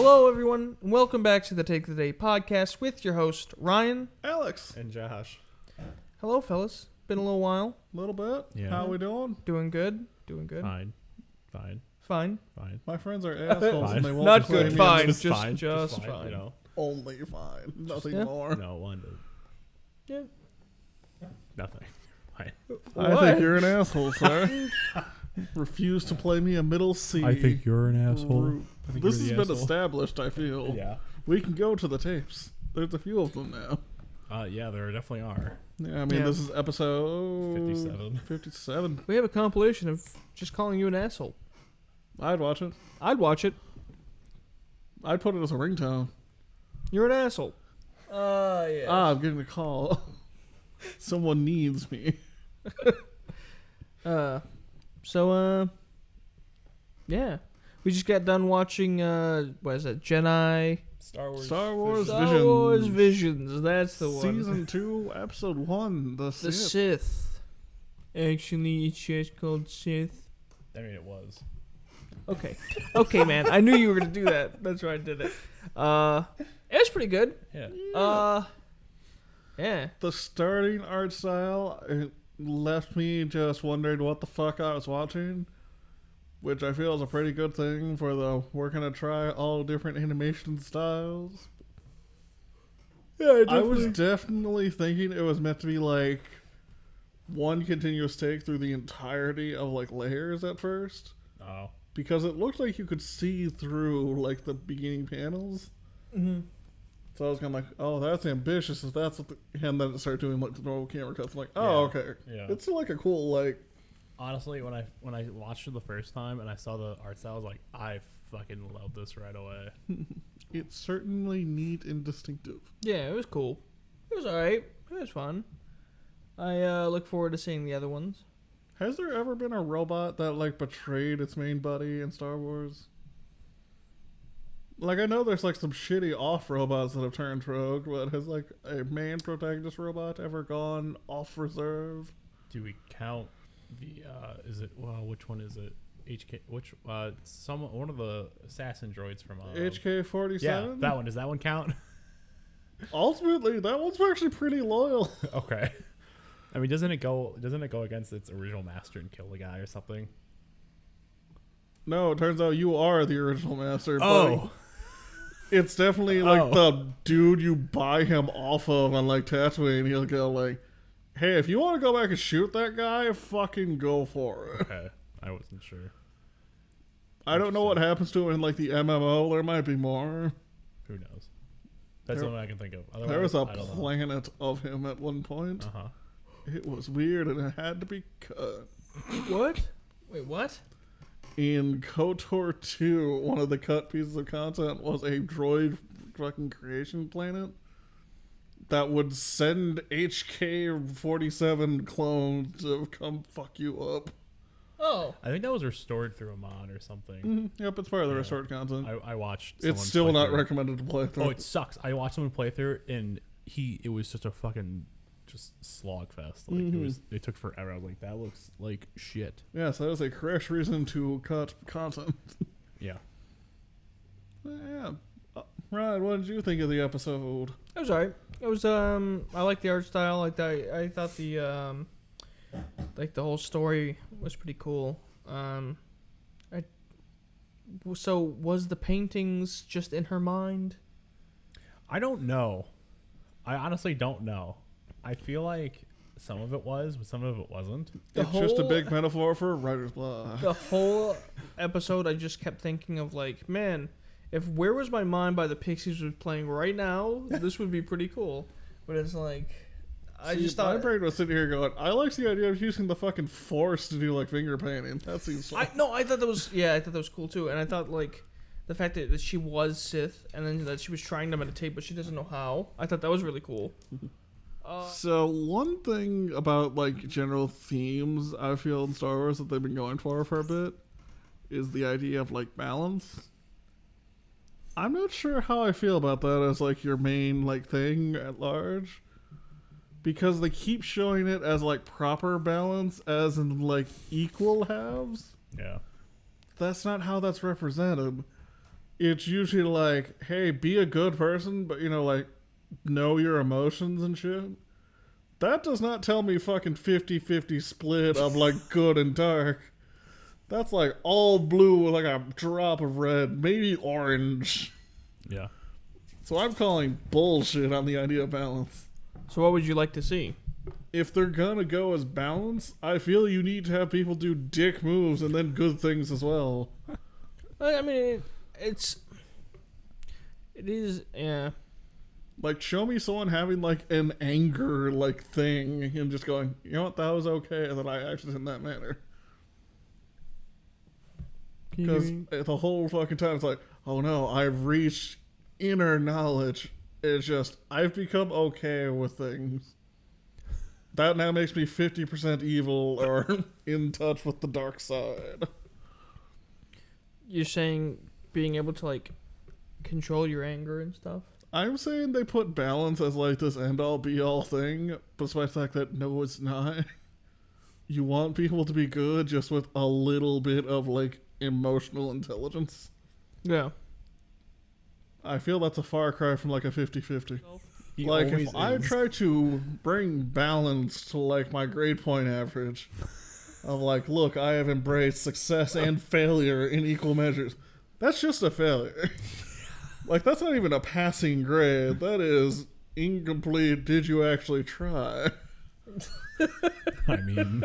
Hello, everyone, and welcome back to the Take the Day podcast with your host, Ryan, Alex, and Josh. Hello, fellas. Been a little while. a little bit. Yeah. How we doing? Doing good. Doing good. Fine. Fine. My friends are assholes and they won't Not play good. me Fine. in this- Just fine. You know, Only fine. Nothing Yeah. more. no one. Yeah. Nothing. Fine. I What? think you're an asshole, sir. Refuse to play me a middle C. you're an Root. This has been established, I feel. Yeah. We can go to the tapes. There's a few of them now. Yeah, there definitely are. Yeah, I mean, Yeah. this is episode 57. 57. We have a compilation of just calling you an asshole. I'd watch it. I'd watch it. I'd put it as a ringtone. You're an asshole. Yeah. Ah, I'm getting a call. Someone needs me. Yeah. We just got done watching, what is it, Jedi? Star Wars. Star Wars Star Visions. Wars Visions. That's the one. Season 2, Episode 1, The The Sith. Sith. Actually, it's just called Sith. I mean, it was. Okay. Okay, man. I knew you were going to do that. That's why I did it. It was pretty good. Yeah. Yeah. The starting art style, it left me just wondering what the fuck I was watching, which I feel is a pretty good thing for the we're gonna try all different animation styles. Yeah, I was definitely thinking it was meant to be like one continuous take through the entirety of like layers at first, Oh. because it looked like you could see through like the beginning panels. Mm-hmm. So I was kind of like, oh, that's ambitious. If that's what and then it started doing like the normal camera cuts. I'm like, oh, Yeah. okay. Yeah. It's like a cool like. Honestly, when I watched it the first time and I saw the art style, I was like, I fucking love this right away. It's certainly neat and distinctive. Yeah, it was cool. It was alright. It was fun. I look forward to seeing the other ones. Has there ever been a robot that like betrayed its main buddy in Star Wars? Like I know there's like some shitty off robots that have turned rogue, but has like a main protagonist robot ever gone off reserve? Do we count the? Is it? Well, which one is it? HK. Which? One of the assassin droids from. HK-47? Yeah, that one. Does that one count? Ultimately, that one's actually pretty loyal. Okay. I mean, doesn't it go against its original master and kill the guy or something? No, it turns out you are the original master. Oh. But it's definitely like the dude you buy him off of on like Tatooine. He'll go like, hey, if you want to go back and shoot that guy, fucking go for it. Okay, I wasn't sure. I don't know what happens to him in like the MMO. There might be more. Who knows? That's the only I can think of. Otherwise, There was a I don't know. planet of him at one point. Uh-huh. It was weird and it had to be cut. What? Wait, what? In KOTOR 2, one of the cut pieces of content was a droid fucking creation planet that would send HK-47 clones to come fuck you up. Oh. I think that was restored through a mod or something. Mm-hmm. Yep, it's part of the Yeah. restored content. I watched. It's someone still play not through. recommended to play through. Oh, it sucks. I watched someone play through and it was just a fucking slog fest. Like it took forever. I was like, that looks like shit. Yes, that is a crash reason to cut content. Yeah. Yeah. Ryan, what did you think of the episode? It was alright. It was I like the art style. I thought the like the whole story was pretty cool. So was the paintings just in her mind? I don't know. I honestly don't know. I feel like some of it was, but some of it wasn't. It's just a big metaphor for writer's block. The whole episode, I just kept thinking of like, man, if Where Was My Mind by the Pixies was playing right now, this would be pretty cool. But it's like, I See, just thought. my brain was sitting here going, I like the idea of using the fucking Force to do like finger painting. That seems fun. I thought that was cool too, and I thought like the fact that she was Sith and then that she was trying to meditate, but she doesn't know how. I thought that was really cool. So one thing about like general themes I feel in Star Wars that they've been going for a bit is the idea of like balance. I'm not sure how I feel about that as like your main like thing at large, because they keep showing it as like proper balance, as in like equal halves. Yeah. That's not how that's represented. it's usually like, hey, be a good person, but like, know your emotions and shit. That does not tell me fucking 50-50 split of like good and dark. That's like all blue with like a drop of red, maybe orange. Yeah. So I'm calling bullshit on the idea of balance. So what would you like to see? If they're gonna go as balance, I feel you need to have people do dick moves and then good things as well. I mean, it is, yeah. Like, show me someone having like an anger like thing and just going, you know what, that was okay that I acted in that manner. Because the whole fucking time it's like, oh no, I've reached inner knowledge. It's just, I've become okay with things. That now makes me 50% evil or in touch with the dark side. You're saying being able to, like, control your anger and stuff? I'm saying they put balance as like this end-all be-all thing, despite the fact that no, it's not. You want people to be good just with a little bit of, like, emotional intelligence. Yeah. I feel that's a far cry from, like, a 50-50. He Like, if always I is. try to bring balance to, like, my grade point average of, like, look, I have embraced success and failure in equal measures, that's just a failure. Like, that's not even a passing grade. That is incomplete. Did you actually try? I mean,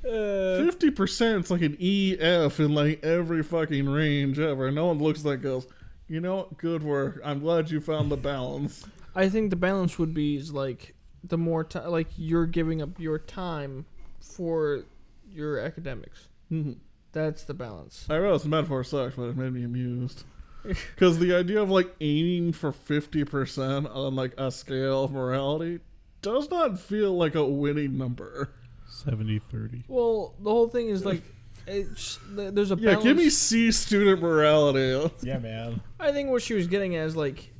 50% is like an EF in, like, every fucking range ever. No one looks at that and goes, you know what? Good work. I'm glad you found the balance. I think the balance would be is like the more time, like you're giving up your time for your academics. Mm-hmm. That's the balance. I realize the metaphor sucks, but it made me amused. Because the idea of like aiming for 50% on like a scale of morality does not feel like a winning number. 70-30. Well, the whole thing is like, there's a Yeah, balance. give me C student morality. Yeah, man. I think what she was getting at is like,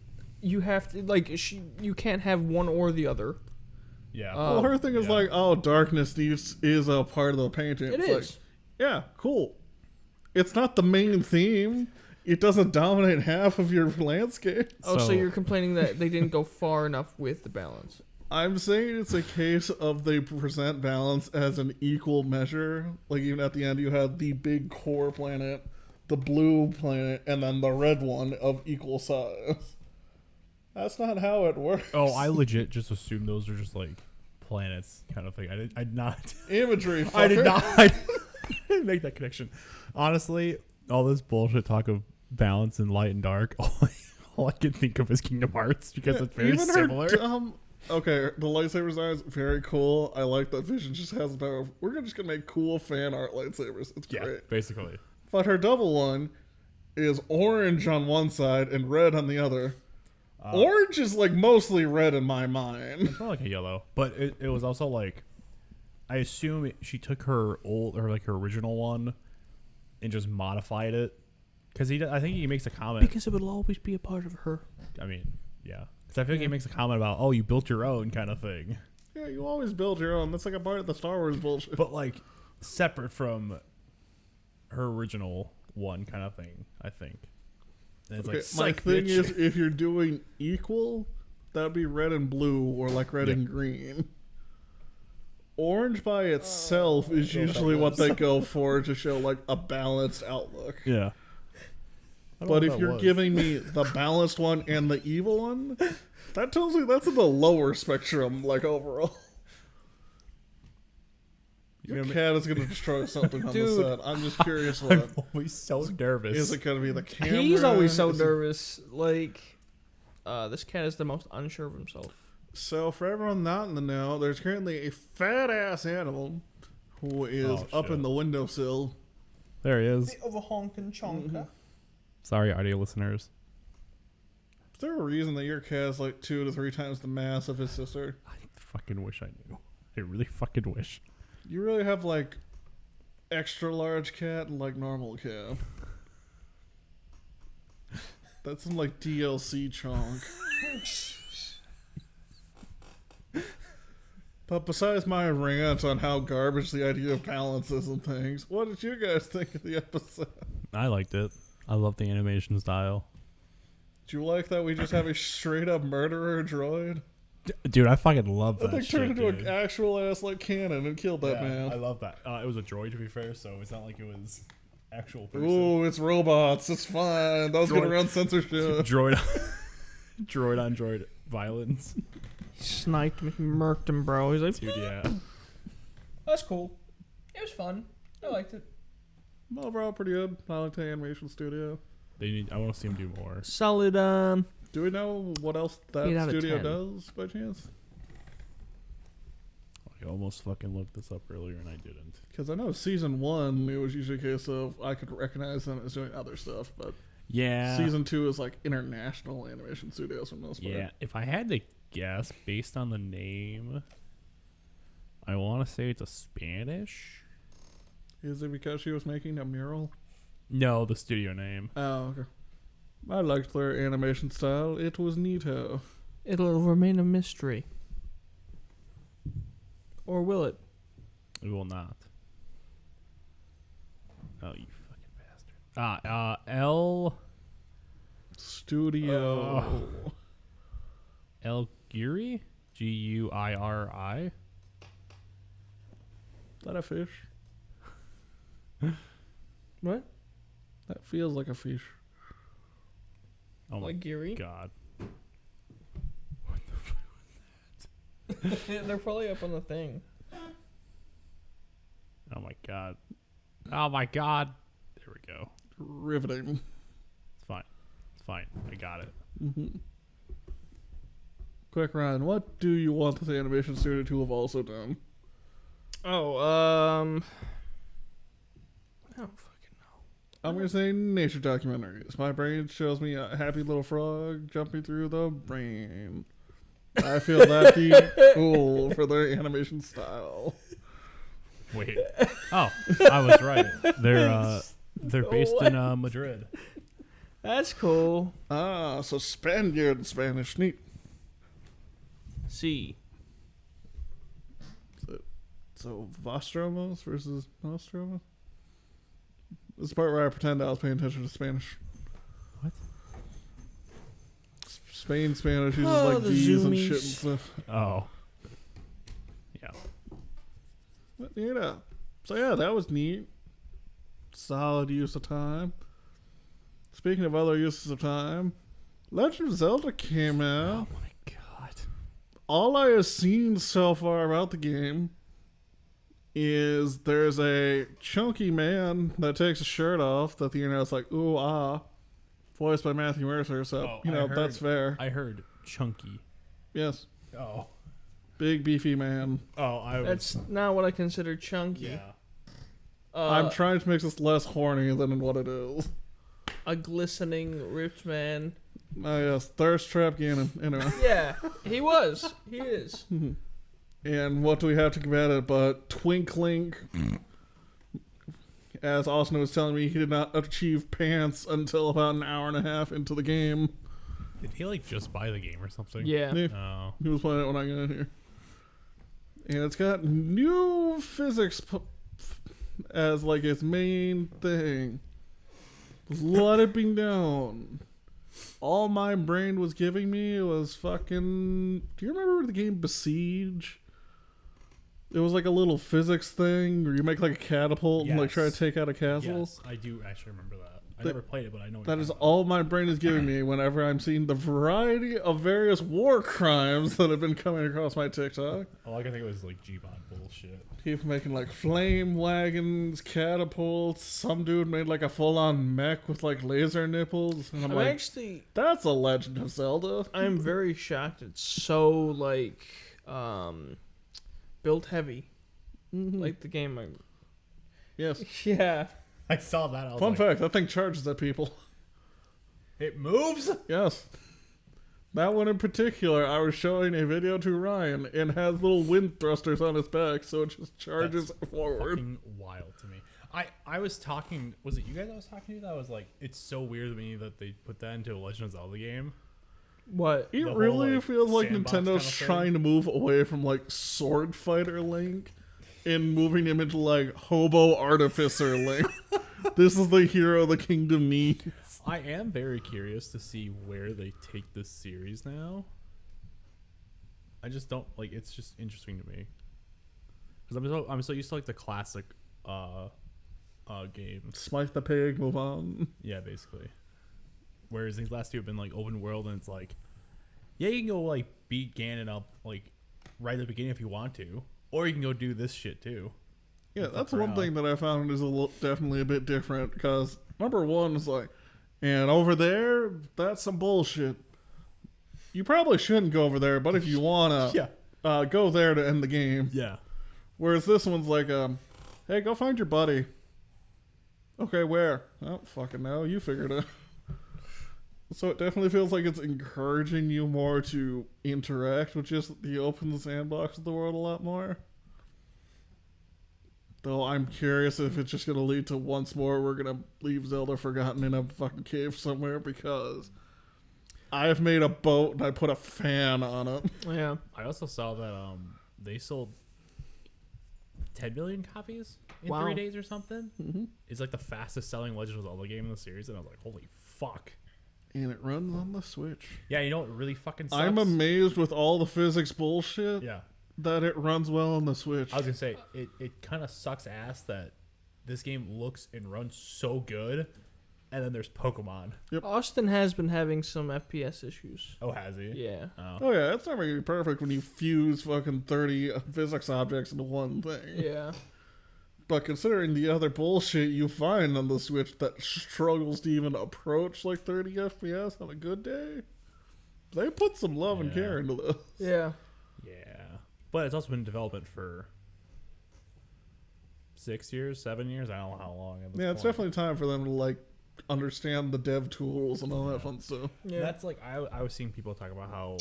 you have to you can't have one or the other. Yeah. Well, her thing is like, oh, darkness is a part of the painting. It It's is. like, yeah, cool. It's not the main theme. It doesn't dominate half of your landscape. Oh, so So- you're complaining that they didn't go far enough with the balance. I'm saying it's a case of they present balance as an equal measure. Like, even at the end, you had the big core planet, the blue planet, and then the red one of equal size. That's not how it works. Oh, I legit just assumed those are just like planets kind of thing. I did not. Imagery, fucker. I did not. I didn't make that connection. Honestly, all this bullshit talk of balance and light and dark, all I can think of is Kingdom Hearts because it's very Even her similar. Okay, the lightsaber design is very cool. I like that Vision just has the power of, we're just going to make cool fan art lightsabers. It's Yeah, great. basically. But her double one is orange on one side and red on the other. Orange is like mostly red in my mind. It's not like a yellow, but it was also like, I assume she took her old or like her original one and just modified it because I think he makes a comment. Because it will always be a part of her. I mean, yeah, because I feel like he makes a comment about, oh, you built your own kind of thing, Yeah, you always build your own. That's like a part of the Star Wars bullshit. but like separate from her original one kind of thing. I think. And it's Okay, like, my psych, thing bitch. is, if you're doing equal, that would be red and blue or like red Yeah. and green. Orange by itself is usually what they go for to show like a balanced outlook. Yeah. I don't know But what if that you're was. giving me the balanced one and the evil one, that tells me that's in the lower spectrum, like overall. Your You know, cat is going to destroy something on Dude. the set. I'm just curious I'm what. always so nervous. Is it going to be the camera? He's always so Is it- nervous. Like, this cat is the most unsure of himself. So, for everyone not in the know, there's currently a fat ass animal who is Oh, up shit. in the windowsill. There he is. of a honkin' chonka. Sorry, audio listeners. Is there a reason that your cat is like 2 to 3 times the mass of his sister? I fucking wish I knew. I really fucking wish. You really have like extra large cat and like normal cat. That's some like DLC chunk. But besides my rant on how garbage the idea of balance is and things, what did you guys think of the episode? I liked it. I love the animation style. Do you like that we just have a straight up murderer droid? Dude, I fucking love that That thing shit, turned into dude. an actual ass like cannon and killed that man. I love that. It was a droid, to be fair, so it's not like it was actual person. Ooh, it's robots. It's fine. That was Droid. gonna run censorship. Droid, droid on droid violence. He sniped me, murked him, bro. He's like, Dude, yeah. that's cool. It was fun. I liked it. Overall, pretty good. I like the animation studio. I want to see him do more. Solid. Do we know what else 8 that out of studio 10. does by chance? I almost fucking looked this up earlier and I didn't. Because I know season 1, it was usually a case of I could recognize them as doing other stuff, but Yeah. season 2 is like international animation studios for the most part. Yeah. If I had to guess based on the name, I want to say it's a Spanish. Is it because she was making a mural? No, the studio name. Oh, okay. I liked their animation style. It was neato. It'll remain a mystery. Or will it? It will not. Oh, you fucking bastard. L. Studio. El Guri? Guiri? Is that a fish? What? That feels like a fish. Oh my Like Geary? god. They're probably up on the thing. Oh my god. Oh my god. There we go. Riveting. It's fine. It's fine. I got it. Mm-hmm. Quick, Ryan, what do you want this animation studio to have also done? Oh, I don't fucking know. I'm going to say nature documentaries. My brain shows me a happy little frog jumping through the brain. I feel that'd be cool for their animation style. Wait. Oh, I was right. They're based in Madrid. That's cool. Ah, so Spaniard in Spanish. Neat. See. So Vostromos versus Nostromo? This is the part where I pretend I was paying attention to Spanish. What? Spain Spanish uses Oh, like the V's and zoomies. shit and stuff. Oh. Yeah. But, yeah. So yeah, that was neat. Solid use of time. Speaking of other uses of time, Legend of Zelda came out. Oh my god. All I have seen so far about the game is there's a chunky man that takes his shirt off that the internet's like, ooh, ah, voiced by Matthew Mercer, so, that's fair. I heard chunky. Yes. Oh. Big, beefy man. Oh, I was. That's not what I consider chunky. Yeah. I'm trying to make this less horny than what it is. A glistening ripped man. Oh, yes. Thirst Trap Ganon. Anyway. Yeah, he was. He is. And what do we have to combat it but Twinkling? As Austin was telling me, he did not achieve pants until about an hour and a half into the game. Did he like just buy the game or something? Yeah. Oh. He was playing it when I got in here. And it's got new physics as like its main thing. Just let it be known. All my brain was giving me was fucking... Do you remember the game Besiege? It was like a little physics thing where you make like a catapult and like try to Yes. take out a castle. Yes, I do actually remember that. I never played it, but I know what That you're is talking all my brain is giving me whenever I'm seeing the variety of various war crimes that have been coming across my TikTok. about. All I can think of is like G-Bot bullshit. People making like flame wagons, catapults. Some dude made like a full-on mech with like laser nipples. And I'm I'm like, actually, that's a Legend of Zelda. I'm very shocked. It's so like, built heavy, like the game. Yes. Yeah. I saw that. I was Fun like, fact, that thing charges at people. it moves? Yes. That one in particular, I was showing a video to Ryan and has little wind thrusters on its back, so it just charges forward. Fucking wild to me. I was talking, was it you guys I was talking to that was like, it's so weird to me that they put that into a Legend of Zelda game. What? It The whole, really like, feels like sandbox Nintendo's kind of thing. trying to move away from like Sword Fighter Link and moving him into like Hobo Artificer Link. This is the hero the kingdom needs. I am very curious to see where they take this series now. I just don't like. It's just interesting to me because I'm so used to like the classic games. Smite the pig, move on. Yeah, basically. Whereas these last two have been like open world, and it's like, yeah, you can go like beat Ganon up like right at the beginning if you want to, or you can go do this shit too. Yeah, that's one thing that I found is definitely a bit different because number one is like, and over there, that's some bullshit. You probably shouldn't go over there, but if you wanna, go there to end the game. Yeah. Whereas this one's like, hey, go find your buddy. Okay, where? I don't fucking know. You figured it. So it definitely feels like it's encouraging you more to interact with just the open sandbox of the world a lot more. Though I'm curious if it's just going to lead to once more we're going to leave Zelda forgotten in a fucking cave somewhere because I've made a boat and I put a fan on it. Yeah. I also saw that they sold 10 million copies in Wow. 3 days or something. Mm-hmm. It's like the fastest selling Legend of Zelda game in the series, and I was like, holy fuck. And it runs on the Switch. Yeah, you know what really fucking sucks? I'm amazed with all the physics bullshit Yeah. that it runs well on the Switch. I was going to say, it kind of sucks ass that this game looks and runs so good, and then there's Pokemon. Yep. Austin has been having some FPS issues. Oh, has he? Yeah. Oh yeah, it's never gonna be perfect when you fuse fucking 30 physics objects into one thing. Yeah. But considering the other bullshit you find on the Switch that struggles to even approach like 30 FPS on a good day, they put some love and care into this. Yeah. Yeah. But it's also been in development for 6 years, 7 years. I don't know how long. At this Yeah, it's point. definitely time for them to like understand the dev tools and all that fun stuff. Yeah. That's like I was seeing people talk about how,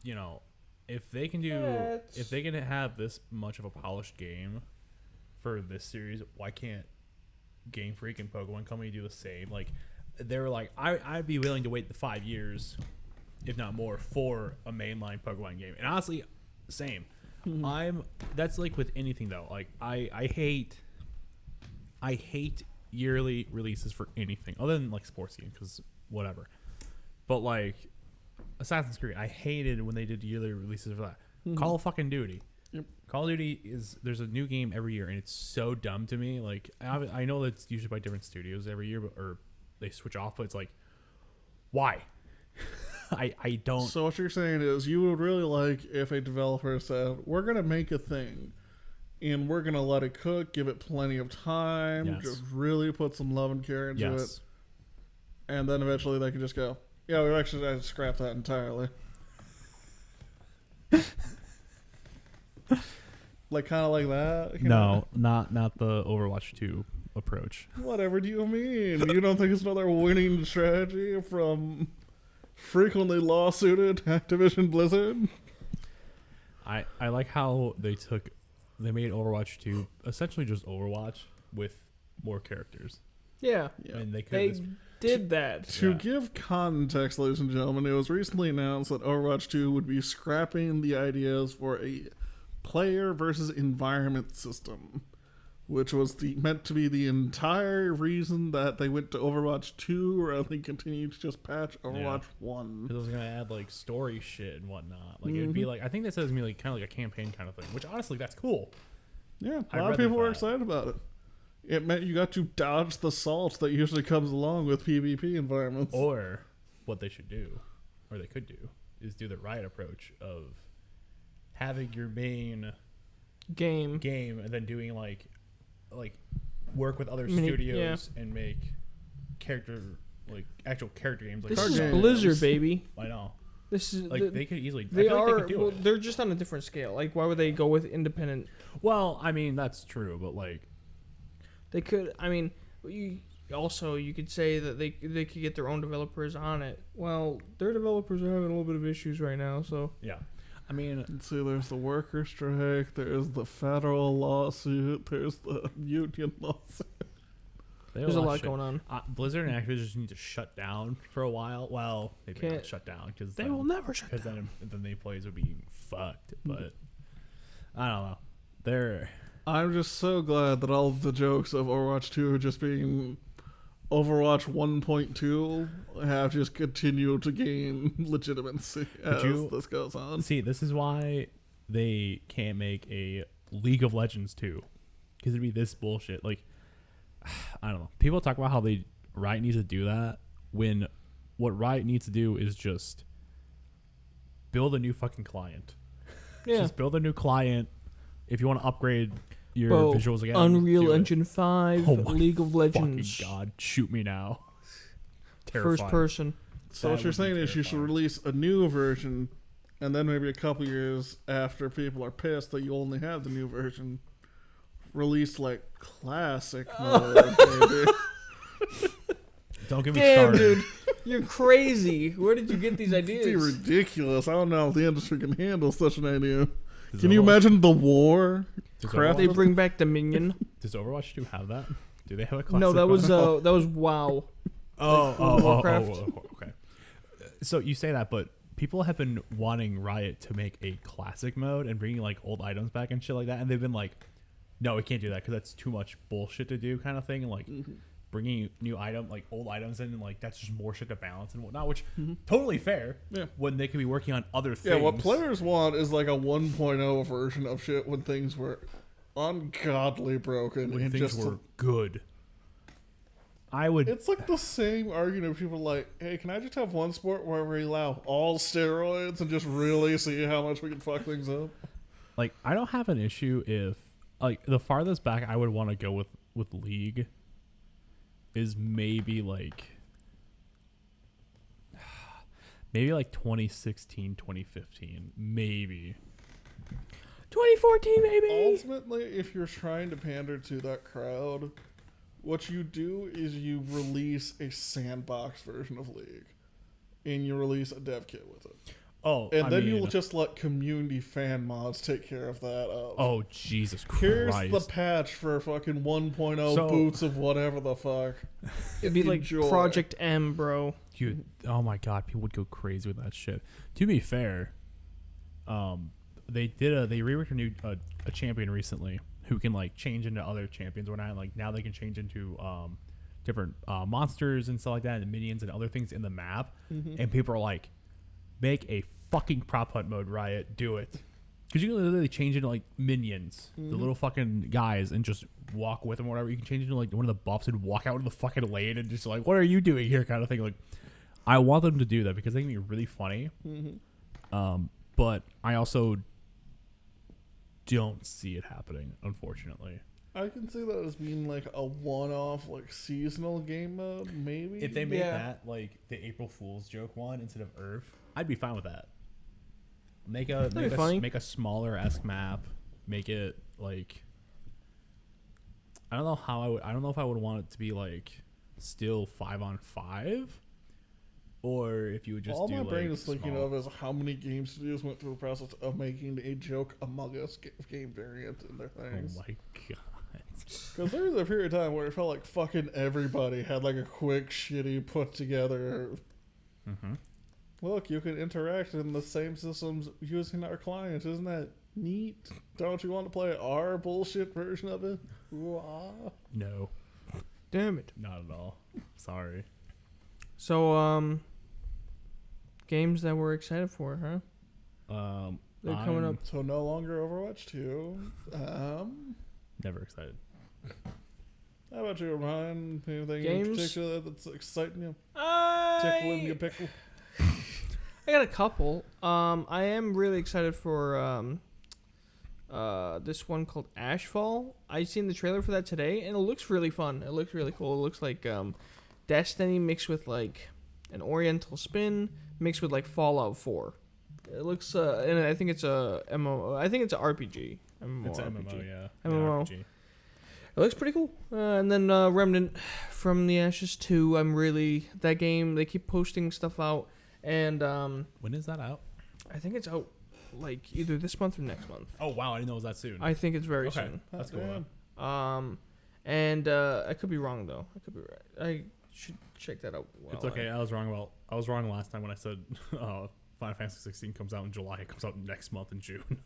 you know, if they can have this much of a polished game for this series, why can't Game Freak and Pokemon Company do the same? Like they were like, I'd be willing to wait the 5 years, if not more, for a mainline Pokemon game. And honestly, same. That's like with anything though. Like I hate yearly releases for anything other than like sports games because whatever. But like Assassin's Creed, I hated when they did yearly releases for that. Call of fucking Duty. Yep. Call of Duty there's a new game every year and it's so dumb to me. Like I know that's usually by different studios every year, or they switch off, but it's like, why? I don't. So what you're saying is you would really like if a developer said, we're going to make a thing and we're going to let it cook, give it plenty of time, Yes. just really put some love and care into it. Yes. And then eventually they can just go, yeah, we actually had to scrap that entirely. Like kind of like that? You know? No, not the Overwatch 2 approach. Whatever do you mean? You don't think it's another winning strategy from frequently lawsuited Activision Blizzard? I like how they made Overwatch 2 essentially just Overwatch with more characters. Yeah. Yeah. I mean, they They could did that. To Yeah. give context, ladies and gentlemen, it was recently announced that Overwatch 2 would be scrapping the ideas for a player versus environment system, which was meant to be the entire reason that they went to Overwatch 2 rather than continue to just patch Overwatch 1. Because it was gonna add like story shit and whatnot. Like it'd be like, I think they said it's gonna be like kind of like a campaign kind of thing. Which honestly, that's cool. Yeah, I'd a lot of rather people were that. excited about it. It meant you got to dodge the salt that usually comes along with PvP environments. Or what they should do, or they could do, is do the Riot approach of having your main Game. game and then doing like work with other Mini- studios and make actual character games. Like This Card is games. Blizzard, baby. I know. This is Like they could easily. they I feel like are. they could do Well, it. they're just on a different scale. Like, why would they go with independent? Well, I mean that's true, but like They could. I mean, you could say that they could get their own developers on it. Well, their developers are having a little bit of issues right now. So yeah, I mean Let's see, there's the worker strike, there's the federal lawsuit, there's the union lawsuit. there's a lot going on. Blizzard and Activision just need to shut down for a while. Well, they may not Can't- shut down because They will never shut because down. then the employees would be fucked. But I don't know. They're I'm just so glad that all of the jokes of Overwatch 2 just being Overwatch 1.2 have just continued to gain legitimacy as this goes on. See, this is why they can't make a League of Legends 2. Because it'd be this bullshit. Like, I don't know. People talk about how Riot needs to do that when what Riot needs to do is just build a new fucking client. Yeah. Just build a new client if you want to upgrade your visuals again. Unreal Engine 5, Oh my League of Legends. Fucking God, shoot me now. First person. So what you're saying is you should release a new version, and then maybe a couple years after people are pissed that you only have the new version, release like classic mode, maybe. Don't get me Damn, started. dude. You're crazy. Where did you get these ideas? It'd be ridiculous. I don't know if the industry can handle such an idea. Does Can you imagine the war? Overwatch- They bring back Dominion. Does Overwatch 2 have that? Do they have a classic No, that was mode? WoW. Warcraft. Okay. So you say that, but people have been wanting Riot to make a classic mode and bringing like old items back and shit like that, and they've been like, "No, we can't do that because that's too much bullshit to do," kind of thing. And like bringing new old items in, and like that's just more shit to balance and whatnot, which totally fair. Yeah. When they could be working on other things. Yeah, what players want is like a 1.0 version of shit when things were ungodly broken when and things just were good. I would. It's like the same argument. People are like, hey, can I just have one sport where we allow all steroids and just really see how much we can fuck things up? Like, I don't have an issue if, like, the farthest back I would want to go with League is maybe like 2016, 2015, maybe. 2014, baby. Ultimately, if you're trying to pander to that crowd, what you do is you release a sandbox version of League, and you release a dev kit with it. Oh, and then you'll just let community fan mods take care of that. Oh, Jesus Christ. Here's the patch for fucking 1.0 boots of whatever the fuck. It'd be like Project M, bro. Dude, oh my God, people would go crazy with that shit. To be fair, they reworked a champion recently who can like change into other champions or not. Like now they can change into different monsters and stuff like that, and minions and other things in the map. And people are like, make a fucking prop hunt mode, Riot, do it. Because you can literally change into like minions, the little fucking guys, and just walk with them or whatever. You can change into like one of the buffs and walk out into the fucking lane and just like, what are you doing here, kind of thing. Like, I want them to do that because they can be really funny. But I also don't see it happening, unfortunately. I can see that as being like a one-off, like seasonal game mode, maybe. If they made that like the April Fool's joke one instead of Earth, I'd be fine with that. Make a smaller-esque map. Make it like I don't know if I would want it to be like still 5-on-5, or if you would just all do my brain like is thinking of is how many game studios went through the process of making a joke Among Us game variant in their things. Oh my God. Because there was a period of time where it felt like fucking everybody had like a quick, shitty, put together. Look, you can interact in the same systems using our client. Isn't that neat? Don't you want to play our bullshit version of it? Ooh-ah. No, Damn it. not at all. Sorry. So, games that we're excited for, huh? They're coming up. So no longer Overwatch 2. Never excited. How about you, Ryan? Anything Games? in particular that's exciting you? I Tickling your pickle? got a couple. I am really excited for this one called Ashfall. I seen the trailer for that today, and it looks really fun. It looks really cool. It looks like Destiny mixed with like an Oriental spin mixed with like Fallout 4. It looks, and I think it's a MMO. I think it's an RPG. It's an MMO, yeah. MMO. RPG. It looks pretty cool. And then Remnant from the Ashes 2. That game, they keep posting stuff out. And When is that out? I think it's out like either this month or next month. Oh wow, I didn't know it was that soon. I think it's very Okay. soon. That's cool. And I could be wrong though. I could be right. I should check that out. It's okay. I was wrong last time when I said Final Fantasy 16 comes out in July. It comes out next month in June.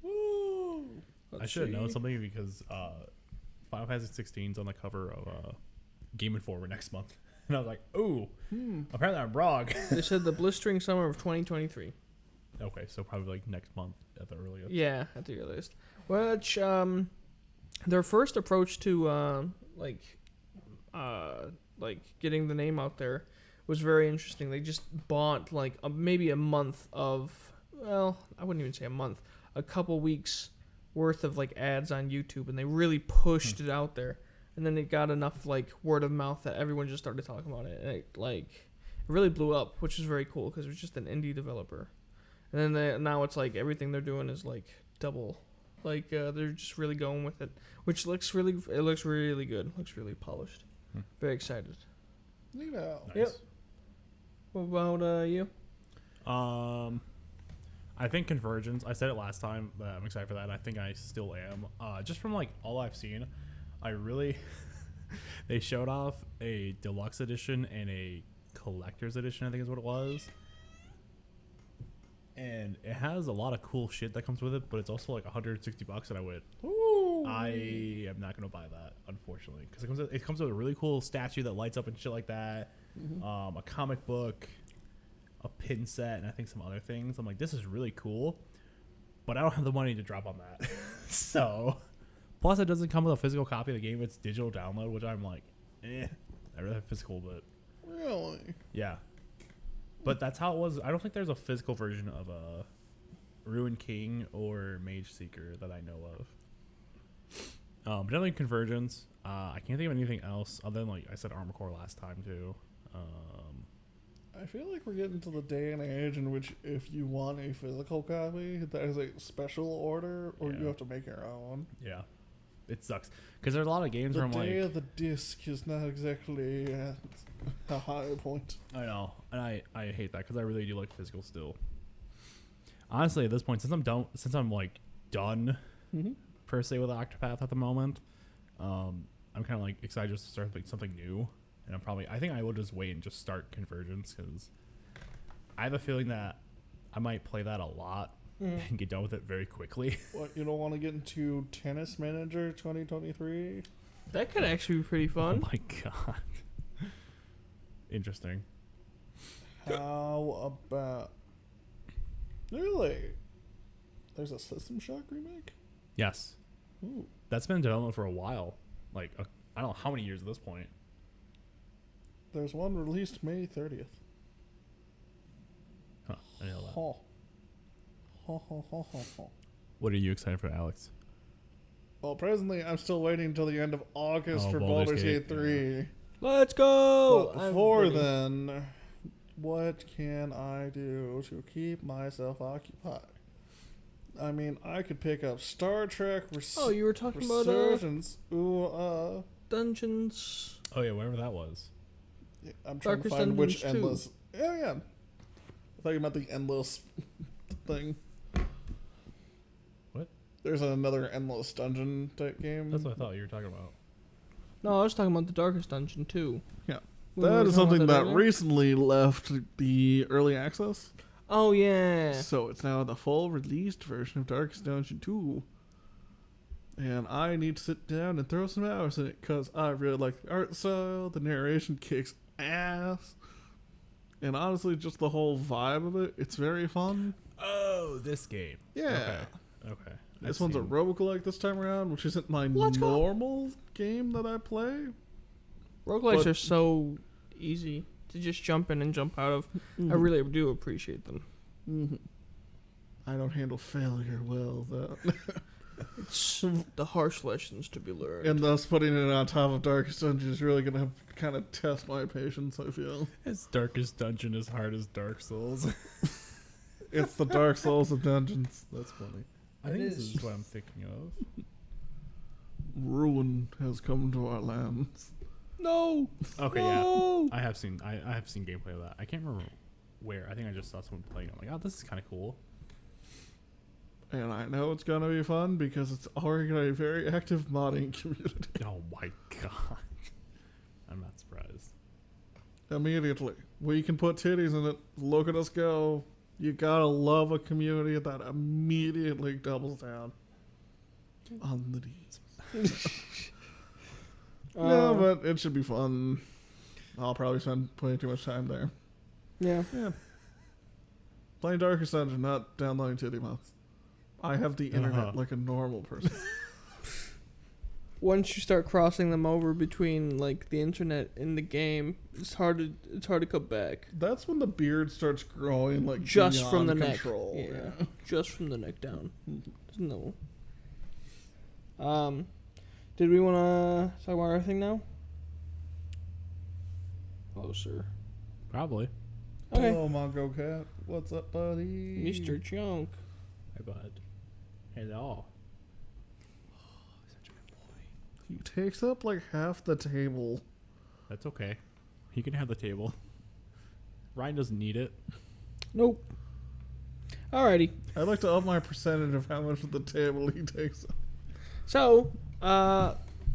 Woo! I should have known something because Final Fantasy 16 is on the cover of Game Informer next month. And I was like, ooh, apparently I'm wrong. They said the blistering summer of 2023. Okay, so probably like next month at the earliest. Yeah, at the earliest. Which their first approach to getting the name out there was very interesting. They just bought like maybe a month of, well, I wouldn't even say a month, a couple weeks worth of like ads on YouTube, and they really pushed it out there. And then it got enough like word of mouth that everyone just started talking about it, and it really blew up, which was very cool because it was just an indie developer. And then now it's like everything they're doing is like double, like they're just really going with it, which looks really good, looks really polished. Very excited. You know. Nice. Yep. What about you? I think Convergence. I said it last time that I'm excited for that. And I think I still am. Just from like all I've seen, I really they showed off a deluxe edition and a collector's edition, I think is what it was. And it has a lot of cool shit that comes with it, but it's also like $160, and I went, Ooh. I am not gonna buy that, unfortunately, because it comes with a really cool statue that lights up and shit like that, a comic book, a pin set, and I think some other things. I'm like, this is really cool, but I don't have the money to drop on that. So, plus it doesn't come with a physical copy of the game; it's digital download, which I'm like, I rather have physical, but Really? yeah. But that's how it was. I don't think there's a physical version of a Ruined King or Mage Seeker that I know of. But definitely Convergence. I can't think of anything else other than, like I said, Armor Core last time too. I feel like we're getting to the day and age in which if you want a physical copy, that is a special order, or you Yeah. have to make your own. Yeah, it sucks because there's a lot of games The where I'm day like, of the disc is not exactly a high point. I know, and I hate that because I really do like physical still. Honestly, at this point, since I'm like done per se with Octopath at the moment, I'm kind of like excited just to start like something new, and I think I will just wait and just start Convergence because I have a feeling that I might play that a lot and get done with it very quickly. What, you don't want to get into Tennis Manager 2023? That could actually be pretty Oh fun. my god, interesting. How about... Really? There's a System Shock remake? Yes, Ooh. that's been in development for a while. Like I don't know how many years at this point. There's one released May 30th. Huh, I know that. Huh. Huh, huh, huh, huh, huh. What are you excited for, Alex? Well, presently, I'm still waiting until the end of August Oh, for Baldur's Baldur's Gate, Gate 3. Let's go. But I'm before ready. then, what can I do to keep myself occupied? I mean, I could pick up Star Trek Oh, you were talking about Resurgence. Ooh, Dungeons. Oh yeah, whatever that was. I'm trying Darkest to find which Dungeons 2. endless. Yeah, yeah. I thought you meant the endless thing. What? There's another endless dungeon type game. That's what I thought you were talking about. No, I was talking about the Darkest Dungeon 2. Yeah. We That were is talking about something that earlier? recently left the early access. Oh, yeah. So it's now the full released version of Darkest Dungeon 2. And I need to sit down and throw some hours in it because I really like the art style. The narration kicks ass. And honestly, just the whole vibe of it, it's very fun. Oh, this game. Yeah. Okay. This one's a roguelike this time around, which isn't my Let's go. normal game that I play. Roguelikes But- are so easy to just jump in and jump out of. I really do appreciate them. Mm-hmm. I don't handle failure well, though. It's the harsh lessons to be learned. And thus putting it on top of Darkest Dungeon is really going to kind of test my patience, I feel. It's Darkest Dungeon as hard as Dark Souls. It's the Dark Souls of dungeons. That's funny. I think this is what I'm thinking of. Ruin has come to our lands. No. Okay, No. yeah. I have seen gameplay of that. I can't remember where. I think I just saw someone playing it. I'm like, oh, this is kind of cool. And I know it's going to be fun because it's already got a very active modding community. Oh my god. I'm not surprised. Immediately. We can put titties in it. Look at us go. You gotta love a community that immediately doubles down on the deeds. No, but it should be fun. I'll probably spend way too much time there. Yeah. Playing Darkest Dungeon, not downloading Titty Moths. I have the internet like a normal person. Once you start crossing them over between like the internet and the game, it's hard to cut back. That's when the beard starts growing, like Just from the control. neck. Yeah. Just from the neck down. No. Did we want to talk about everything now? Closer. Probably. Okay. Hello, Mongo Cat. What's up, buddy? Mr. Junk. Hey, bud. Hello. He takes up like half the table. That's okay. He can have the table. Ryan doesn't need it. Nope. Alrighty. I'd like to up my percentage of how much of the table he takes up. So,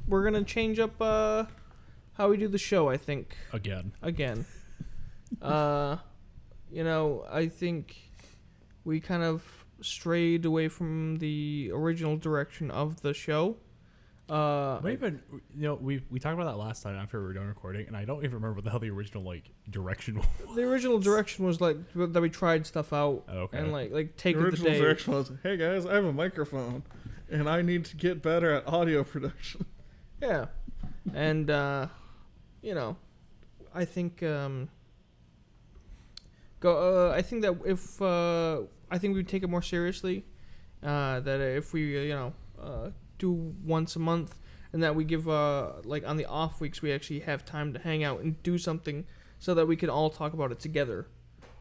we're gonna change up how we do the show, I think. Again. I think we kind of strayed away from the original direction of the show. we talked about that last time after we were done recording, and I don't even remember what the hell the original direction was. The original direction was like that we tried stuff out and like take The of the original day. direction was, hey guys, I have a microphone, and I need to get better at audio production. Yeah, and I think I think that if I think we'd take it more seriously, that if we do once a month, and that we give like on the off weeks we actually have time to hang out and do something, so that we can all talk about it together.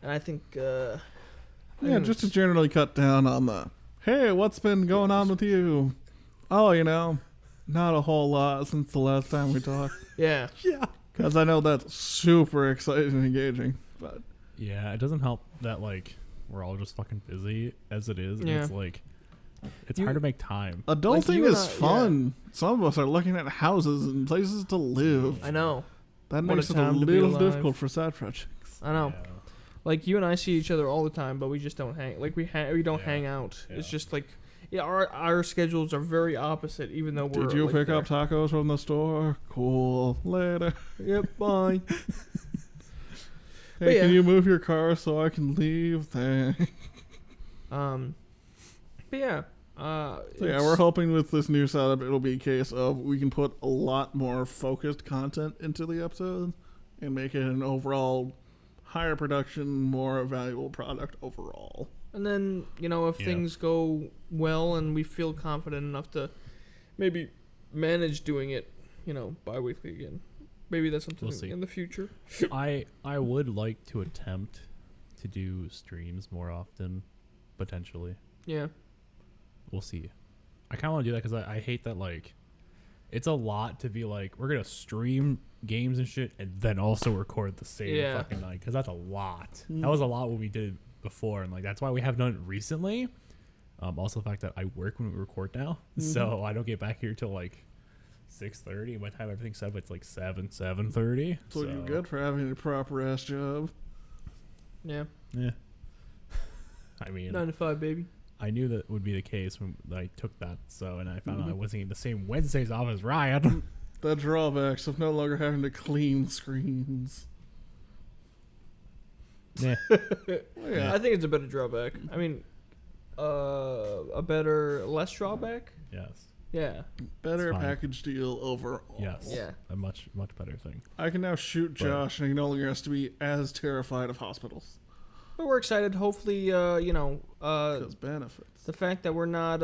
And I think just to generally cut down on the, hey, what's been going on with you? Oh, not a whole lot since the last time we talked. Yeah. Because I know that's super exciting and engaging. But yeah, it doesn't help that like we're all just fucking busy as it is, and Yeah. it's like it's hard to make time. adulting you and is I- fun. Some of us are looking at houses and places to live. I know. That What makes a it a time to be little alive. difficult for side projects. I know. Yeah. Like you and I see each other all the time, but we just don't hang. Like we don't Yeah. hang out. It's Yeah. just like our schedules are very opposite, even though we're. Did you like, pick there. up tacos from the store? Cool. Later. Yep. Bye. Hey, yeah. can you move your car so I can leave? Thanks. But yeah. So yeah, we're hoping with this new setup, it'll be a case of we can put a lot more focused content into the episode and make it an overall higher production, more valuable product overall. And then if Yeah. things go well and we feel confident enough to maybe manage doing it, bi-weekly again. Maybe that's something We'll see. in the future. I would like to attempt to do streams more often, potentially. Yeah. We'll see. I kind of want to do that because I hate that, like, it's a lot to be like, we're going to stream games and shit and then also record the same Yeah. fucking night, because that's a lot. That was a lot what we did before, and like that's why we have done it recently. Also the fact that I work when we record now, so I don't get back here till like 6:30. By the time everything's set up, it's like 7:30. So you're good for having a proper ass job. Yeah. Yeah. I mean, 9 to 5, baby. I knew that would be the case when I took that, and I found out I wasn't getting the same Wednesdays off as Ryan. The drawbacks of no longer having to clean screens. Yeah. Yeah. I think it's a better drawback. I mean, less drawback? Yes. Yeah. Better It's fine. package deal overall. Yes. Yeah. A much better thing. I can now shoot Josh, and he no longer has to be as terrified of hospitals. But we're excited. Hopefully, Because benefits. the fact that we're not,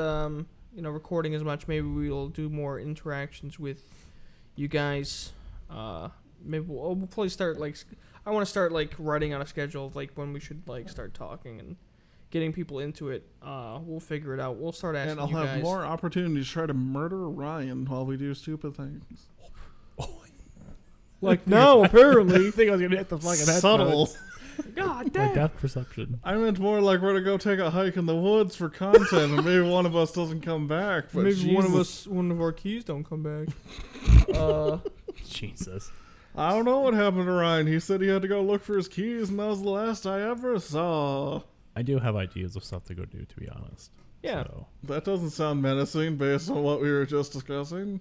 recording as much, maybe we'll do more interactions with you guys. Maybe we'll probably start, I want to start, writing on a schedule of, when we should, start talking and getting people into it. We'll figure it out. We'll start asking And I'll you have guys. more opportunities to try to murder Ryan while we do stupid things. No, apparently. I think I was gonna hit the fucking Subtle. headphones. God My damn. depth perception. I meant more like we're to go take a hike in the woods for content, and maybe one of us doesn't come back. But Maybe Jesus. one of our keys don't come back. Jesus. I don't know what happened to Ryan. He said he had to go look for his keys, and that was the last I ever saw. I do have ideas of stuff to go do, to be honest. Yeah. So, That doesn't sound menacing based on what we were just discussing.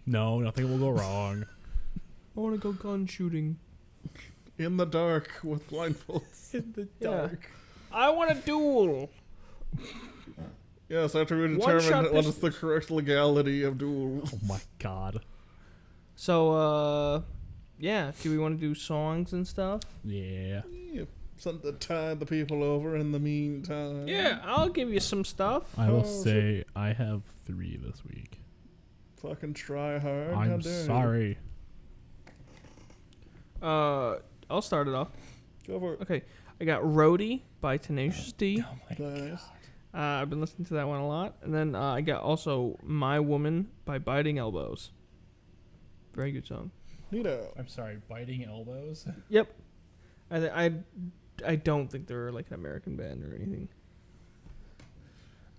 No, nothing will go wrong. I want to go gun shooting. In the dark with blindfolds. In the dark. I want a duel. Yes, after we One shot determine what is the correct legality of duels. Oh my god. So, yeah. Do we want to do songs and stuff? Yeah. Yeah, something to tide the people over in the meantime. Yeah, I'll give you some stuff. I will Oh, say I have 3 this week. Fucking try hard. How I'm dare you. sorry. I'll start it off. Go for it. Okay, I got Roadie by Tenacious D. Nice. I've been listening to that one a lot. And then I got also My Woman by Biting Elbows. Very good song. Neato. I'm sorry, biting elbows? Yep. I don't think they're like an American band or anything.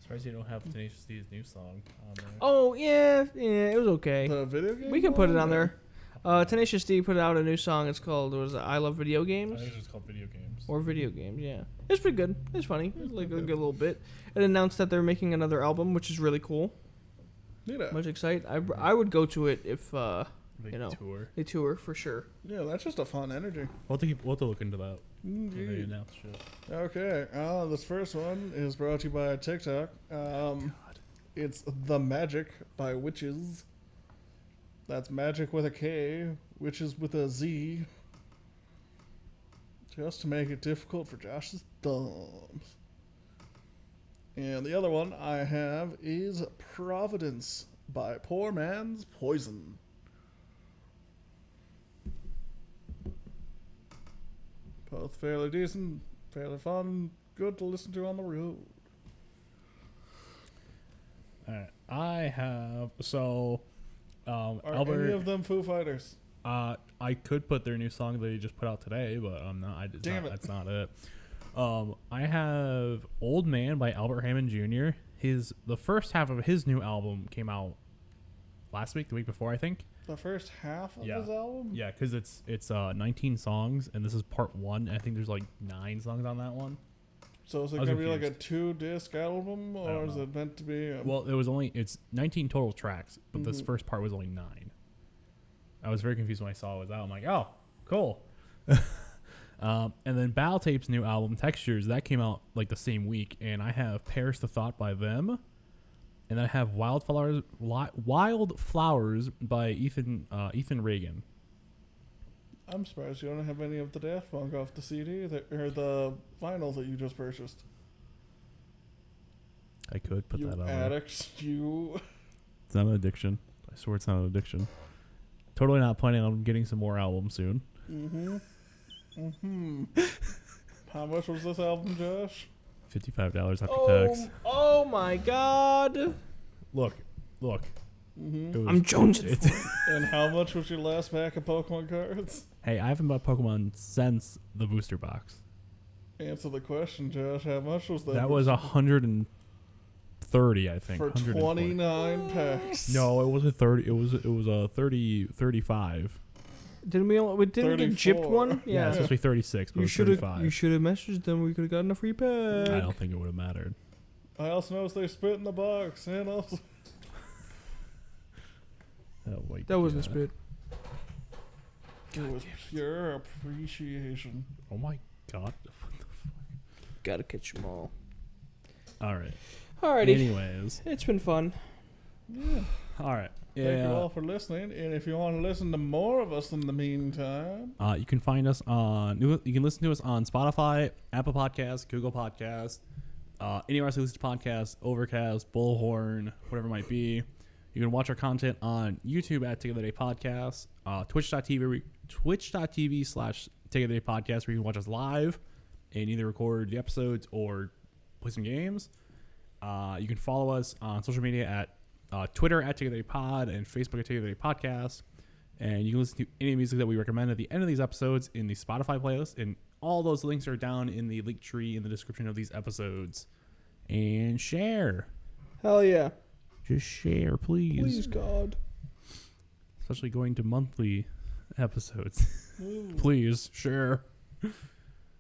Surprised you don't have Tenacious D's new song on there. Oh, yeah, it was okay. The video game? We can put it on one? there. Tenacious D put out a new song. It's called, I Love Video I Games. think it's just called Video Games. Or Video Games, yeah. It's pretty good. It's funny. It's like a good little bit. It announced that they're making another album, which is really cool. Neato. Much excited. I would go to it if, They you know. tour. they tour for sure. Yeah, that's just a fun energy. We'll have to look into that when they Indeed. announce shit. Okay, this first one is brought to you by TikTok. It's The Magic by Witches. That's magic with a K, witches with a Z. Just to make it difficult for Josh's thumbs. And the other one I have is Providence by Poor Man's Poison. Both fairly decent, fairly fun, good to listen to on the road. Alright. I have Are Albert, any of them Foo Fighters? I could put their new song that they just put out today, but I'm not. Damn it. That's not it. I have Old Man by Albert Hammond Jr. The first half of his new album came out last week, the week before, I think. The first half of Yeah. his album? Yeah, because it's 19 songs, and this is part 1. I think there's like 9 songs on that one. So is it I was going to be like a confused. 2-disc album, I or don't is know. it meant to be... Well, it's 19 total tracks, but this Mhm. first part was only 9. I was very confused when I saw it was out. I'm like, oh, cool. And then Battle Tape's new album, Textures, that came out like the same week, and I have Perish the Thought by them, and then I have Wildflowers by Ethan Reagan. I'm surprised you don't have any of the Daft Punk off the CD, or the vinyl that you just purchased. I could put you that on there. addict, you... It's not an addiction. I swear it's not an addiction. Totally not planning on getting some more albums soon. Mm-hmm. Mm-hmm. How much was this album, Josh? $55 after tax. Oh my God. Look. Mm-hmm. It was- I'm jonesing it's- for it. And how much was your last pack of Pokemon cards? Hey, I haven't bought Pokemon since the booster box. Answer the question, Josh. How much was that? That was 130, I think. for 140. 29 packs. No, it wasn't 30. It was 35. Didn't we didn't get gypped 34. one? Yeah, Yeah. it's supposed to be 36, but You it was should have 35. messaged them. We could have gotten a free pack. I don't think it would have mattered. I also noticed they spit in the box, and also Oh, wait, That wasn't yeah. spit. it was pure appreciation. Oh my god. Gotta catch them all. All right. Alrighty. Anyways. It's been fun. Yeah. All right. Thank you all for listening. And if you want to listen to more of us in the meantime, You can find us on. You can listen to us on Spotify, Apple Podcasts, Google Podcasts, anywhere else you listen to podcasts, Overcast, Bullhorn, whatever it might be. You can watch our content on YouTube at Take of the Day Podcast, Twitch.tv/Take of the Day Podcast, where you can watch us live and either record the episodes or play some games. You can follow us on social media at Twitter at Take of the Day Pod and Facebook at Take of the Day Podcast. And you can listen to any music that we recommend at the end of these episodes in the Spotify playlist. And all those links are down in the link tree in the description of these episodes. And share. Hell yeah. Just share, please. Please, God. Especially going to monthly episodes. Please, share.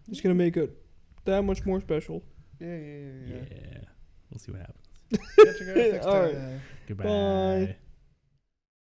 It's gonna make it that much more special. yeah. Yeah. We'll see what happens. Catch you guys next All right. time. Goodbye. Bye.